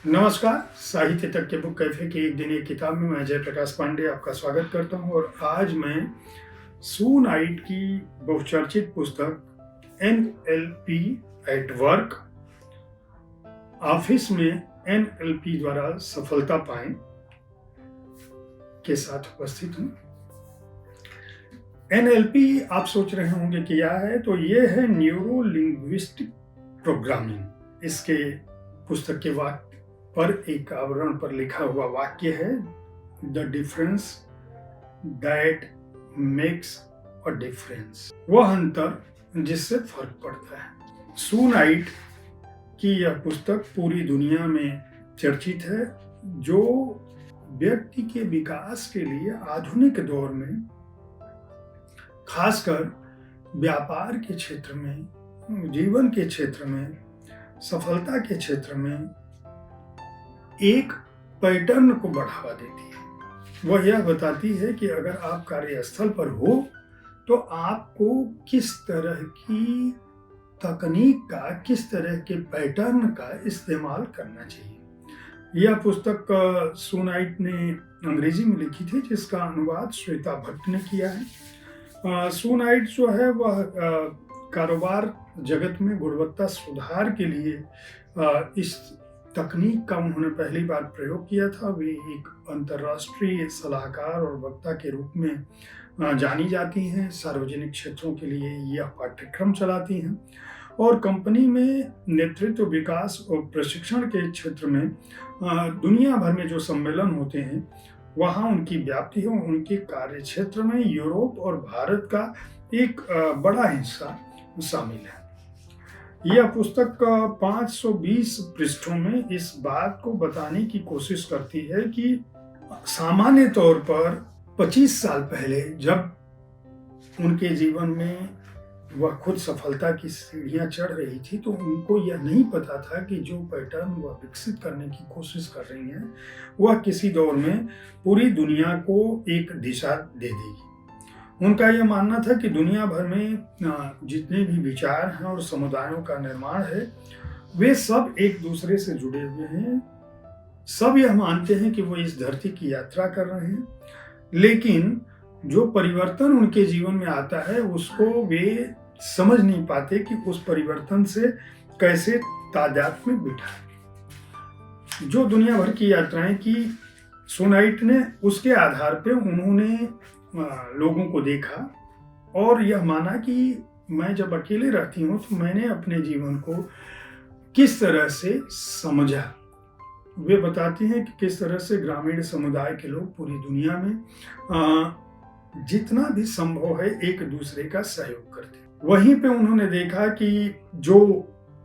नमस्कार। साहित्य तक के बुक कैफे की एक दिन एक किताब में मैं जयप्रकाश पांडे आपका स्वागत करता हूं और आज मैं सू नाइट की बहुचर्चित पुस्तक एनएलपी एट वर्क, ऑफिस में एनएलपी द्वारा सफलता पाएं के साथ उपस्थित हूं। एनएलपी आप सोच रहे होंगे कि क्या है, तो ये है न्यूरो लिंग्विस्टिक प्रोग्रामिंग। इसके पुस्तक के वाक्य पर एक आवरण पर लिखा हुआ वाक्य है, the difference that makes a difference, वह अंतर जिससे फर्क पड़ता है। सू नाइट की यह पुस्तक पूरी दुनिया में चर्चित है, जो व्यक्ति के विकास के लिए आधुनिक दौर में खासकर व्यापार के क्षेत्र में, जीवन के क्षेत्र में, सफलता के क्षेत्र में एक पैटर्न को बढ़ावा देती है। वह यह बताती है कि अगर आप कार्यस्थल पर हो तो आपको किस तरह की तकनीक का, किस तरह के पैटर्न का इस्तेमाल करना चाहिए। यह पुस्तक सू नाइट ने अंग्रेजी में लिखी थी, जिसका अनुवाद श्वेता भट्ट ने किया है। सू नाइट जो है वह कारोबार जगत में गुणवत्ता सुधार के लिए इस तकनीक का उन्होंने पहली बार प्रयोग किया था। वे एक अंतर्राष्ट्रीय सलाहकार और वक्ता के रूप में जानी जाती हैं। सार्वजनिक क्षेत्रों के लिए यह पाठ्यक्रम चलाती हैं और कंपनी में नेतृत्व, विकास और प्रशिक्षण के क्षेत्र में दुनिया भर में जो सम्मेलन होते हैं, वहाँ उनकी व्याप्ति है। उनके कार्य क्षेत्र में यूरोप और भारत का एक बड़ा हिस्सा शामिल है। यह पुस्तक 520 पृष्ठों में इस बात को बताने की कोशिश करती है कि सामान्य तौर पर 25 साल पहले जब उनके जीवन में वह खुद सफलता की सीढ़ियां चढ़ रही थी, तो उनको यह नहीं पता था कि जो पैटर्न वह विकसित करने की कोशिश कर रही हैं, वह किसी दौर में पूरी दुनिया को एक दिशा दे देगी। उनका यह मानना था कि दुनिया भर में जितने भी विचार हैं और समुदायों का निर्माण है, वे सब एक दूसरे से जुड़े हुए हैं। सब यह मानते हैं कि वो इस धरती की यात्रा कर रहे हैं, लेकिन जो परिवर्तन उनके जीवन में आता है उसको वे समझ नहीं पाते कि उस परिवर्तन से कैसे तादात्म्य बिठाएं। जो दुनिया भर की यात्राएं की सू नाइट ने, उसके आधार पे उन्होंने लोगों को देखा और यह माना कि मैं जब अकेले रहती हूँ तो मैंने अपने जीवन को किस तरह से समझा। वे बताती हैं कि किस तरह से ग्रामीण समुदाय के लोग पूरी दुनिया में जितना भी संभव है एक दूसरे का सहयोग करते हैं। वहीं पे उन्होंने देखा कि जो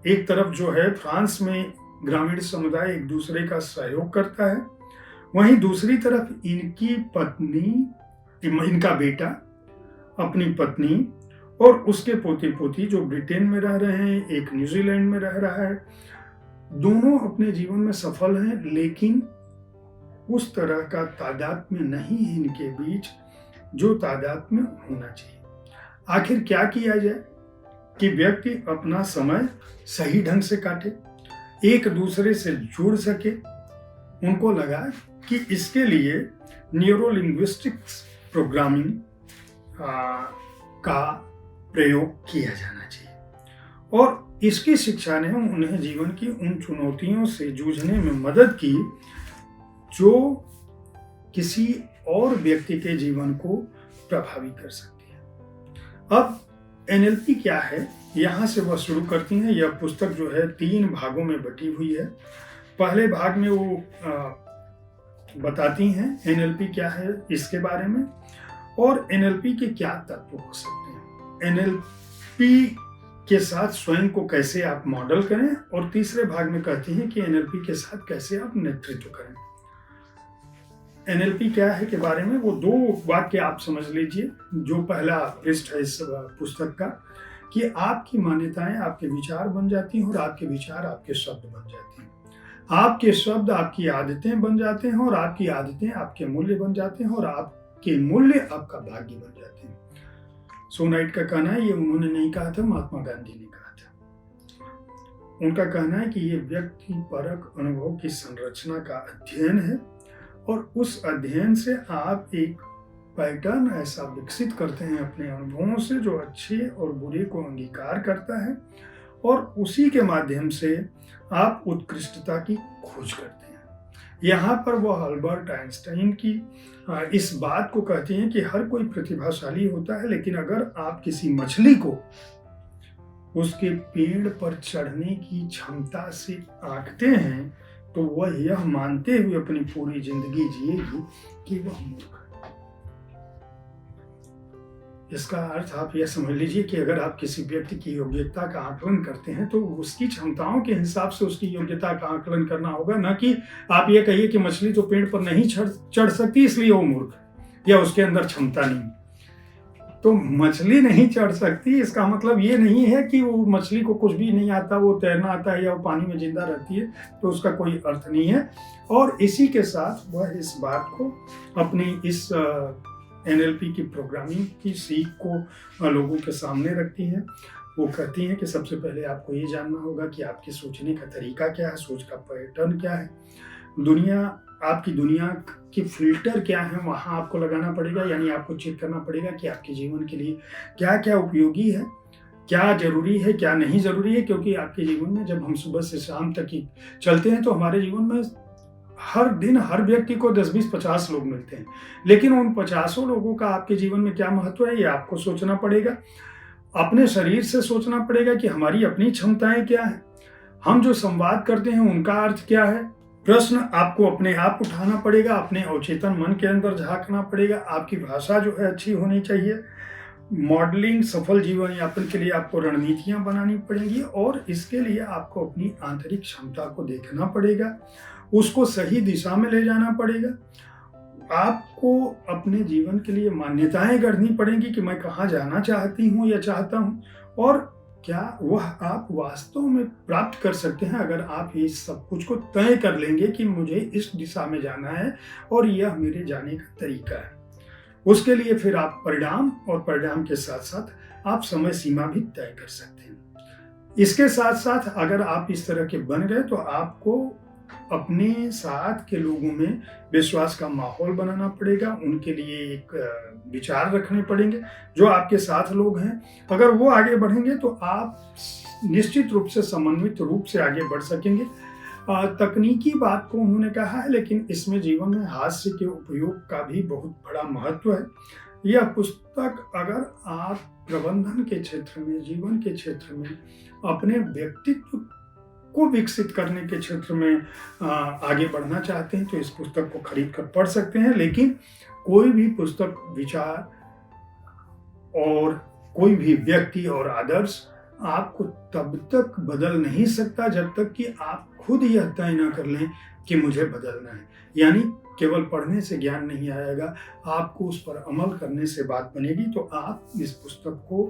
एक तरफ जो है फ्रांस में ग्रामीण समुदाय एक दूसरे का सहयोग करता है, वहीं दूसरी तरफ इनकी पत्नी, इनका बेटा अपनी पत्नी और उसके पोते पोती जो ब्रिटेन में रह रहे हैं, एक न्यूजीलैंड में रह रहा है, दोनों अपने जीवन में सफल हैं, लेकिन उस तरह का तादात्म्य नहीं है इनके बीच जो तादात्म्य होना चाहिए। आखिर क्या किया जाए कि व्यक्ति अपना समय सही ढंग से काटे, एक दूसरे से जुड़ सके। उनको लगा कि इसके लिए न्यूरो लिंग्विस्टिक्स प्रोग्रामिंग का प्रयोग किया जाना चाहिए और इसकी शिक्षा ने उन्हें जीवन की उन चुनौतियों से जूझने में मदद की जो किसी और व्यक्ति के जीवन को प्रभावित कर सकती है। अब एनएलपी क्या है, यहाँ से वह शुरू करती हैं। यह पुस्तक जो है 3 भागों में बटी हुई है। पहले भाग में वो बताती हैं एनएलपी क्या है इसके बारे में और एनएलपी के क्या तत्व हो सकते हैं, एनएलपी के साथ स्वयं को कैसे आप मॉडल करें, और तीसरे भाग में कहती हैं कि एनएलपी के साथ कैसे आप नेतृत्व करें। एनएलपी क्या है के बारे में वो 2 वाक्य आप समझ लीजिए। जो पहला पृष्ठ है इस पुस्तक का, कि आपकी मान्यताएं आपके विचार बन जाती हैं और आपके विचार आपके शब्द बन जाती हैं। आपके शब्द आपकी आदतें बन जाते हैं और आपकी आदतें आपके मूल्य बन जाते हैं और आपके मूल्य आपका भाग्य बन जाते हैं। सू नाइट का कहना है, ये उन्होंने नहीं कहा था, महात्मा गांधी ने कहा था। उनका कहना है कि ये व्यक्ति परक अनुभव की संरचना का अध्ययन है और उस अध्ययन से आप एक पैटर्न ऐसा विकसित करते हैं अपने अनुभवों से जो अच्छे और बुरे को अंगीकार करता है और उसी के माध्यम से आप उत्कृष्टता की खोज करते हैं। यहाँ पर वह अल्बर्ट आइंस्टाइन की इस बात को कहते हैं कि हर कोई प्रतिभाशाली होता है, लेकिन अगर आप किसी मछली को उसके पेड़ पर चढ़ने की क्षमता से आंकते हैं तो वह यह मानते हुए अपनी पूरी जिंदगी जिएगी कि वह मूर्ख है। इसका अर्थ आप यह समझ लीजिए कि अगर आप किसी व्यक्ति की योग्यता का आकलन करते हैं तो उसकी क्षमताओं के हिसाब से उसकी योग्यता का आकलन करना होगा, न कि आप ये कहिए कि मछली तो पेड़ पर नहीं चढ़ सकती इसलिए वो मूर्ख है या उसके अंदर क्षमता नहीं। तो मछली नहीं चढ़ सकती इसका मतलब ये नहीं है कि वो मछली को कुछ भी नहीं आता, वो तैरना आता है या वो पानी में जिंदा रहती है, तो उसका कोई अर्थ नहीं है। और इसी के साथ वह इस बात को अपनी इस NLP की प्रोग्रामिंग की सीख को लोगों के सामने रखती हैं। वो कहती हैं कि सबसे पहले आपको ये जानना होगा कि आपके सोचने का तरीका क्या है, सोच का पैटर्न क्या है, आपकी दुनिया के फिल्टर क्या है, वहाँ आपको लगाना पड़ेगा। यानी आपको चेक करना पड़ेगा कि आपके जीवन के लिए क्या क्या उपयोगी है, क्या जरूरी है, क्या नहीं जरूरी है। क्योंकि आपके जीवन में जब हम सुबह से शाम तक ही चलते हैं तो हमारे जीवन में हर दिन हर व्यक्ति को 10, 20, 50 लोग मिलते हैं, लेकिन उन 50 लोगों का आपके जीवन में क्या महत्व है ये आपको सोचना पड़ेगा। अपने शरीर से सोचना पड़ेगा कि हमारी अपनी क्षमताएं क्या है, हम जो संवाद करते हैं उनका अर्थ क्या है। प्रश्न आपको अपने आप उठाना पड़ेगा, अपने अवचेतन मन के अंदर झांकना पड़ेगा। आपकी भाषा जो है अच्छी होनी चाहिए। मॉडलिंग सफल जीवन यापन के लिए आपको रणनीतियां बनानी पड़ेंगी और इसके लिए आपको अपनी आंतरिक क्षमता को देखना पड़ेगा, उसको सही दिशा में ले जाना पड़ेगा। आपको अपने जीवन के लिए मान्यताएं गढ़नी पड़ेंगी कि मैं कहाँ जाना चाहती हूँ या चाहता हूँ और क्या वह आप वास्तव में प्राप्त कर सकते हैं अगर आप ये सब कुछ को तय कर लेंगे कि मुझे इस दिशा में जाना है और यह मेरे जाने का तरीका है। उसके लिए फिर आप परिणाम और परिणाम के साथ साथ आप समय सीमा भी तय कर सकते हैं। इसके साथ साथ अगर आप इस तरह के बन गए तो आपको अपने साथ के लोगों में विश्वास का माहौल बनाना पड़ेगा, उनके लिए एक विचार रखने पड़ेंगे। जो आपके साथ लोग हैं अगर वो आगे बढ़ेंगे तो आप निश्चित रूप से समन्वित रूप से आगे बढ़ सकेंगे। तकनीकी बात को उन्होंने कहा है, लेकिन इसमें जीवन में हास्य के उपयोग का भी बहुत बड़ा महत्व है। यह पुस्तक अगर आप प्रबंधन के क्षेत्र में, जीवन के क्षेत्र में, अपने व्यक्तित्व को विकसित करने के क्षेत्र में आगे बढ़ना चाहते हैं तो इस पुस्तक को खरीद कर पढ़ सकते हैं। लेकिन कोई भी पुस्तक, विचार और कोई भी व्यक्ति और आदर्श आपको तब तक बदल नहीं सकता जब तक कि आप खुद यह तय न कर लें कि मुझे बदलना है। यानी केवल पढ़ने से ज्ञान नहीं आएगा, आपको उस पर अमल करने से बात बनेगी। तो आप इस पुस्तक को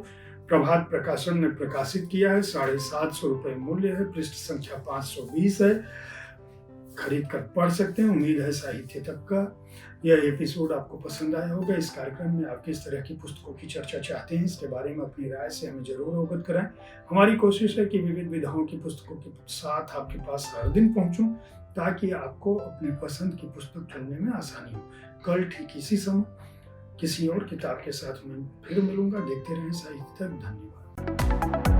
प्रभात प्रकाशन ने प्रकाशित किया है, 750 रुपये मूल्य है, पृष्ठ संख्या 520 है, खरीद कर पढ़ सकते हैं। उम्मीद है साहित्य तक का यह एपिसोड आपको पसंद आया होगा। इस कार्यक्रम में आप किस तरह की पुस्तकों की चर्चा चाहते हैं इसके बारे में अपनी राय से हमें जरूर अवगत कराएं। हमारी कोशिश है कि विविध विधाओं की पुस्तकों के साथ आपके पास हर दिन पहुंचूं ताकि आपको अपनी पसंद की पुस्तक चुनने में आसानी हो। कल ठीक इसी समय किसी और किताब के साथ मैं फिर मिलूंगा। देखते रहें साहित्य तक। धन्यवाद।